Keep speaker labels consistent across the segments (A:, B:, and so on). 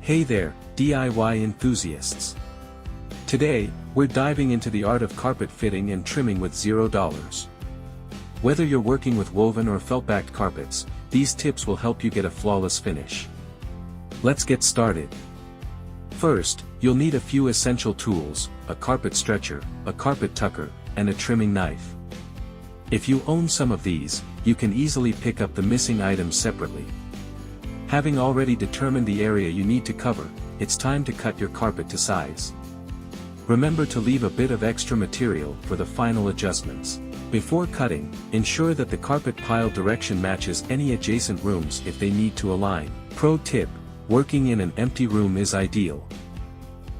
A: Hey there, DIY enthusiasts! Today, we're diving into the art of carpet fitting and trimming with $0. Whether you're working with woven or felt-backed carpets, these tips will help you get a flawless finish. Let's get started. First, you'll need a few essential tools: a carpet stretcher, a carpet tucker, and a trimming knife. If you own some of these, you can easily pick up the missing items separately. Having already determined the area you need to cover, it's time to cut your carpet to size. Remember to leave a bit of extra material for the final adjustments. Before cutting, ensure that the carpet pile direction matches any adjacent rooms if they need to align. Pro tip: working in an empty room is ideal.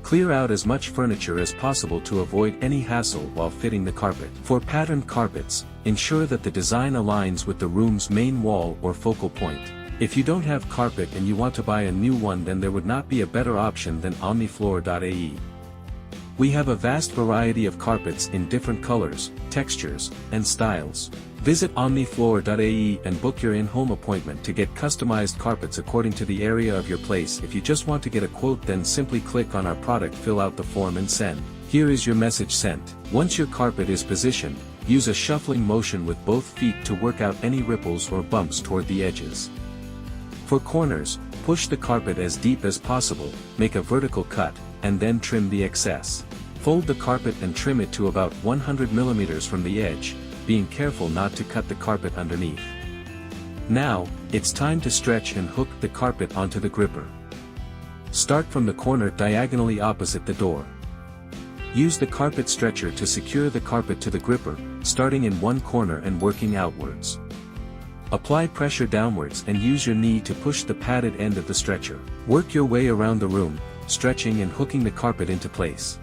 A: Clear out as much furniture as possible to avoid any hassle while fitting the carpet. For patterned carpets, ensure that the design aligns with the room's main wall or focal point. If you don't have carpet and you want to buy a new one, then there would not be a better option than omnifloor.ae. We have a vast variety of carpets in different colors, textures, and styles. Visit omnifloor.ae and book your in-home appointment to get customized carpets according to the area of your place. If you just want to get a quote, then simply click on our product, fill out the form and send. Here is your message sent. Once your carpet is positioned, use a shuffling motion with both feet to work out any ripples or bumps toward the edges. For corners, push the carpet as deep as possible, make a vertical cut, and then trim the excess. Fold the carpet and trim it to about 100 mm from the edge, being careful not to cut the carpet underneath. Now, it's time to stretch and hook the carpet onto the gripper. Start from the corner diagonally opposite the door. Use the carpet stretcher to secure the carpet to the gripper, starting in one corner and working outwards. Apply pressure downwards and use your knee to push the padded end of the stretcher. Work your way around the room, stretching and hooking the carpet into place.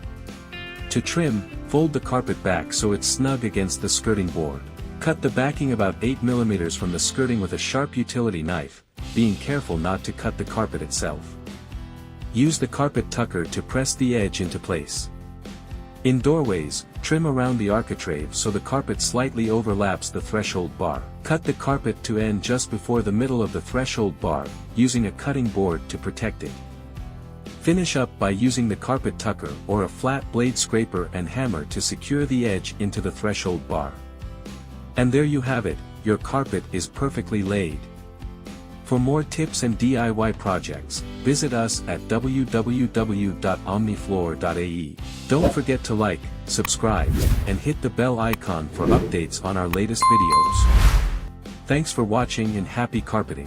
A: To trim, fold the carpet back so it's snug against the skirting board. Cut the backing about 8 mm from the skirting with a sharp utility knife, being careful not to cut the carpet itself. Use the carpet tucker to press the edge into place. In doorways, trim around the architrave so the carpet slightly overlaps the threshold bar. Cut the carpet to end just before the middle of the threshold bar, using a cutting board to protect it. Finish up by using the carpet tucker or a flat blade scraper and hammer to secure the edge into the threshold bar. And there you have it, your carpet is perfectly laid. For more tips and DIY projects, visit us at www.omnifloor.ae. Don't forget to like, subscribe, and hit the bell icon for updates on our latest videos. Thanks for watching and happy carpeting.